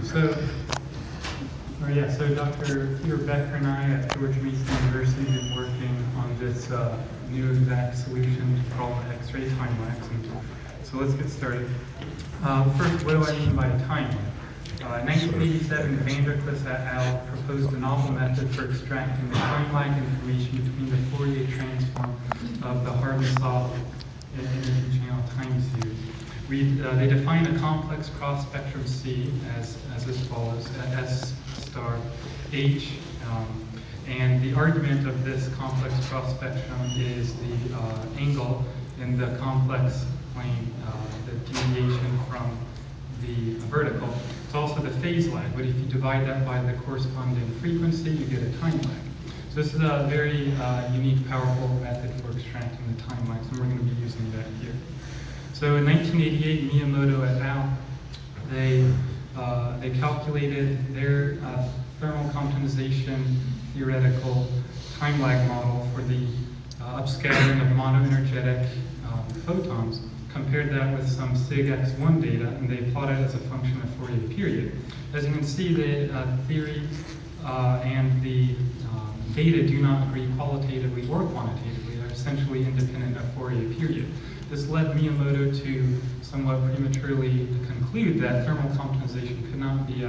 So, so Dr. Peter Becker and I at George Mason University have been working on this new exact solution to problem X-ray time lapse. And so let's get started. First, what do I mean by time lag? In 1987, Vanderklis et al. Proposed a novel method for extracting the time lag information between the Fourier transform of the hard and soft energy channel time series. They define a complex cross spectrum C as follows: S star H, and the argument of this complex cross spectrum is the angle in the complex plane, the deviation from the vertical. It's also the phase lag, but if you divide that by the corresponding frequency, you get a time lag. So this is a very unique, powerful method for extracting the time lags, and we're going to be using that here. So in 1988, Miyamoto et al., they calculated their thermal compensation theoretical time lag model for the upscattering of monoenergetic photons, compared that with some SIG-X1 data, and they plotted it as a function of Fourier period. As you can see, the theory and the data do not agree qualitatively or quantitatively. They're essentially independent of Fourier period. This led Miyamoto to somewhat prematurely conclude that thermal compensation could not be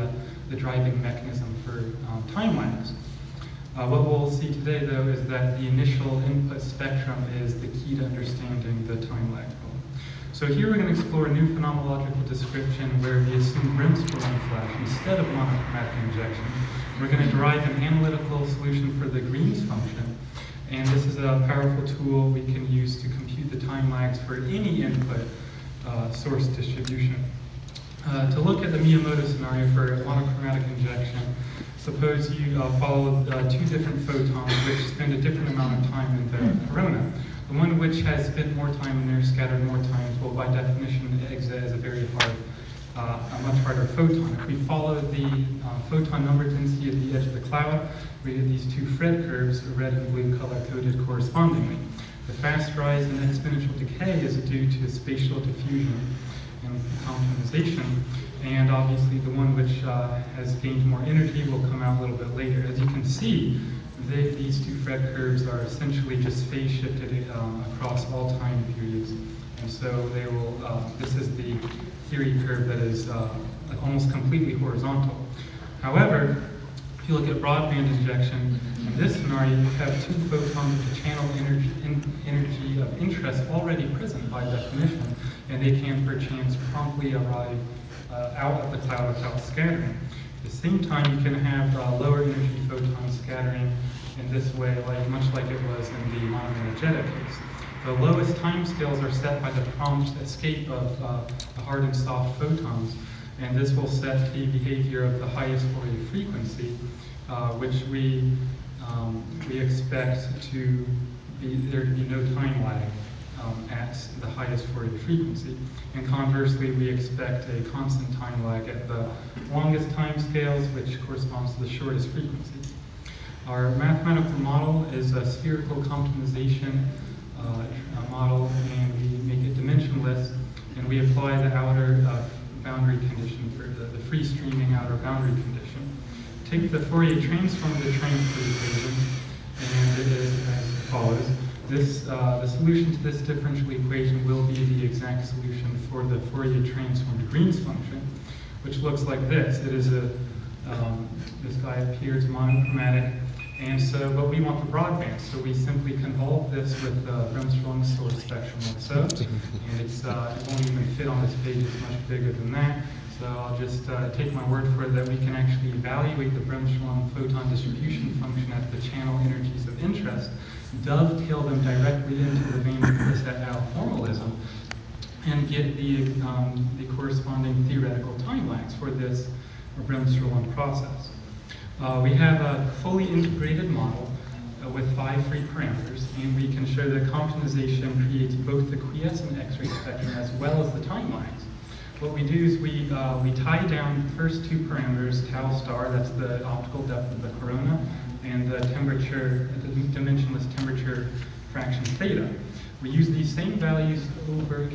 the driving mechanism for time lags. What we'll see today, though, is that the initial input spectrum is the key to understanding the time lag problem. So here we're going to explore a new phenomenological description where we assume Bremsstrahlung flash instead of monochromatic injection. We're going to derive an analytical solution for the Green's function, and this is a powerful tool we can use to compute the time lags for any input source distribution. To look at the Miyamoto scenario for monochromatic injection, suppose you follow two different photons which spend a different amount of time in the corona. The one which has spent more time in there, scattered more times, will by definition exit as a very hard, a much harder photon. If we follow the photon number density at the edge of the cloud, we get these two Fred curves, red and blue color-coded correspondingly. The fast rise in exponential decay is due to spatial diffusion and compensation, and obviously the one which has gained more energy will come out a little bit later. As you can see, these two Fred curves are essentially just phase shifted across all time periods, and so they will. This is the theory curve that is almost completely horizontal. However, if you look at broadband injection, in this scenario, you have two photons with a channel energy of interest already present by definition, and they can perchance promptly arrive out of the cloud without scattering. At the same time, you can have lower energy photons scattering in this way, much like it was in the monoenergetic case. The lowest time scales are set by the prompt escape of the hard and soft photons, and this will set the behavior of the highest Fourier frequency, which we expect there to be no time lag at the highest Fourier frequency. And conversely, we expect a constant time lag at the longest time scales, which corresponds to the shortest frequency. Our mathematical model is a spherical compensation model, and we make it dimensionless, and we apply the outer boundary condition for the free streaming outer boundary condition. Take the Fourier transform of the transfer equation, and it is as follows. The solution to this differential equation will be the exact solution for the Fourier transformed Green's function, which looks like this. It is this guy appears monochromatic, and so, but we want the broadband, so we simply convolve this with the Bremsstrahlung source spectrum like so, and it won't even fit on this page, it's much bigger than that. So I'll just take my word for it that we can actually evaluate the Bremsstrahlung photon distribution function at the channel energies of interest, dovetail them directly into the Vanderklis et al. Formalism, and get the corresponding theoretical time lags for this Bremsstrahlung process. We have a fully integrated model with 5 free parameters, and we can show that compensation creates both the quiescent X-ray spectrum as well as the time lags. What we do is we tie down the first 2 parameters, tau star, that's the optical depth of the corona, and the temperature, the dimensionless temperature fraction theta. We use these same values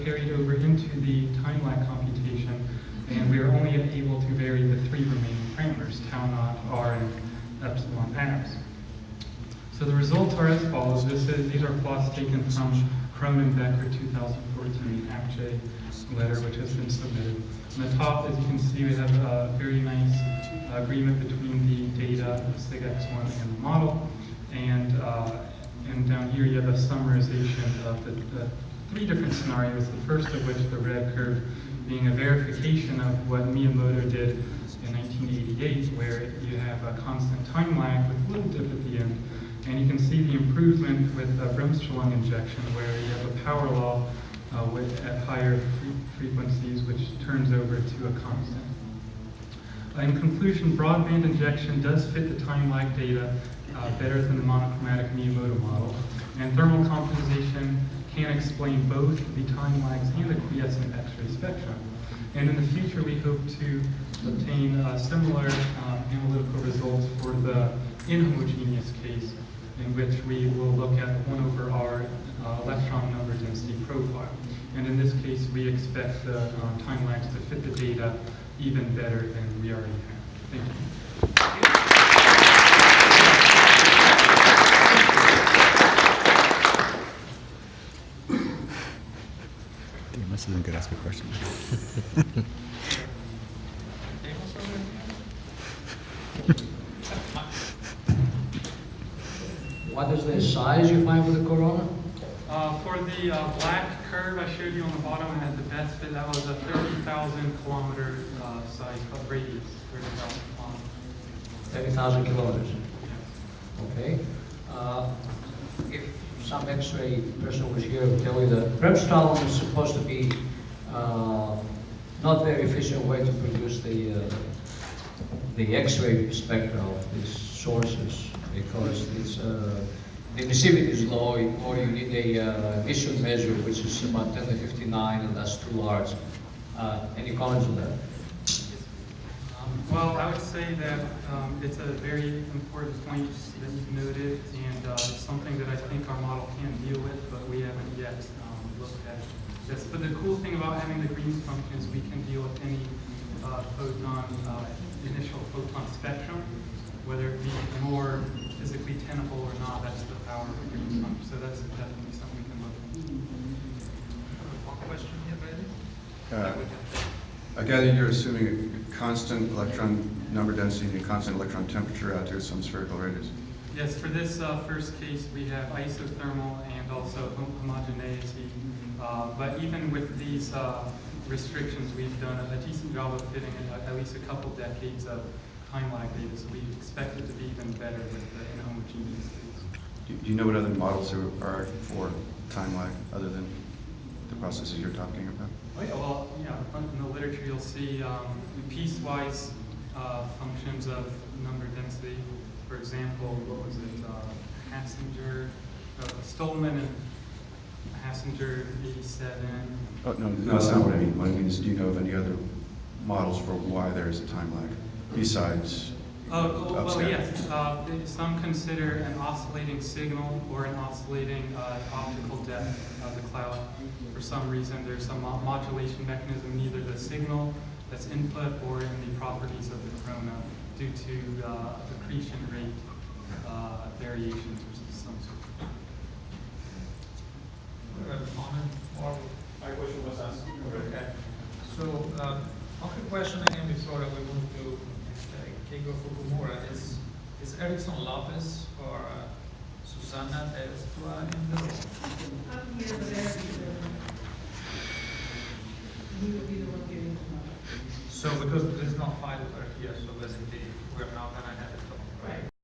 carried over into the time lag computation, and we are only able to vary the three remaining parameters, tau naught, R, and epsilon abs. So the results are as follows. These are plots taken from Krohn and Becker 2014 APJ letter, which has been submitted. On the top, as you can see, we have a very nice agreement between the data, the SIG-X1, and the model. And down here, you have a summarization of the three different scenarios, the first of which, the red curve, being a verification of what Miyamoto did in 1988, where you have a constant time lag with a little dip at the end. And you can see the improvement with Bremsstrahlung injection, where you have a power law at higher frequencies, which turns over to a constant. In conclusion, broadband injection does fit the time lag data better than the monochromatic Miyamoto model, and thermal compensation can explain both the time lags and the quiescent X-ray spectrum. And in the future, we hope to obtain similar analytical results for the inhomogeneous case, in which we will look at 1 over R electron number density profile. And in this case, we expect the time lags to fit the data even better than we already have. Thank you. Damn, this isn't good. Ask a question. What is the size you find for the corona? For the black curve I showed you on the bottom, I had the best fit. That was a 30,000 kilometer size radius. 30,000 kilometers. 30,000 kilometers. Yes. Okay. If some X-ray person was here, would tell you that Bremsstrahlung is supposed to be not very efficient way to produce the X-ray spectra of these sources, because it's the emissivity is low, or you need a emission measure which is about 10 to 59, and that's too large. Any comments on that? Well, I would say that it's a very important point that you've noted, and it's something that I think our model can deal with, but we haven't yet looked at this. But the cool thing about having the Green's function is we can deal with any initial photon spectrum, whether it be more physically tenable or not. That's the power of the Green's function. So that's definitely something we can look at. One question here, Brady. I gather you're assuming a constant electron number density and a constant electron temperature out to some spherical radius. Yes, for this first case, we have isothermal and also homogeneity. But even with these restrictions, we've done a decent job of fitting at least a couple decades of time lag data, so we expect it to be even better with the inhomogeneous case. Do you know what other models there are for time lag other than the processes you're talking about? Oh yeah, well, yeah, in the literature you'll see piecewise functions of number density. For example, what was it? Stolman and Hassinger 87. Oh, no, that's not what I mean. What I mean is, do you know of any other models for why there is a time lag besides Well, yes. Some consider an oscillating signal or an oscillating optical depth of the cloud. For some reason, there's some modulation mechanism in either the signal that's input or in the properties of the corona due to accretion rate variations or some sort. We have a comment, or My question was asked already. okay. So, one quick question again before we move to Keigo Fukumura is Erickson Lopez or Susana Terestua in the room? I'm here, but Eric is there. He would be the one giving tomorrow. So, because there's no file for here, so basically we're not gonna have it tomorrow, right?